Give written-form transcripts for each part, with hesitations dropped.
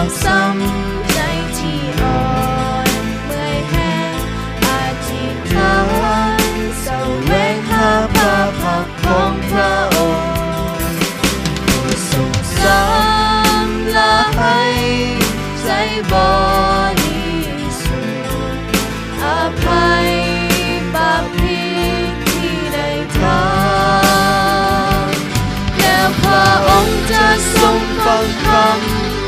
อกซ้ำใจที่อ่อนเมื่อยแห้งอธิษฐานแสวงหาพระพักของพระองค์ผู้ทรงสำละให้ใจบริสุทธิ์อภัยบาปผิดที่ได้ทำแล้วพระองค์จะทรงฟังคำ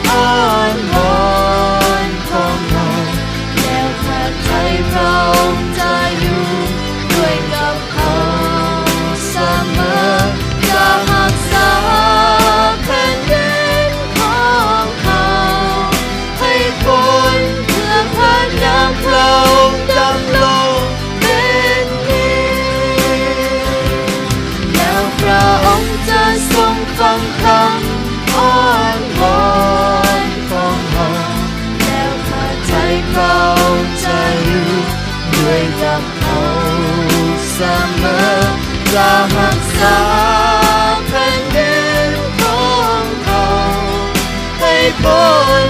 อ้อนวอนของเราแล้วข้าใจพระองค์จะอยู่ด้วยกับเขาเสมอจะรักษาแผ่นดินของเขาให้พ้นเพื่อพระนามพระองค์ดำรงเป็นนิจแล้วพระองค์จะทรงฟังคำอ้อนวอนของเราแล้วข้าใจพระองค์จะอยู่ด้วยกับเขาเสมอจะรักษาแผ่นดินของเขาให้พ้น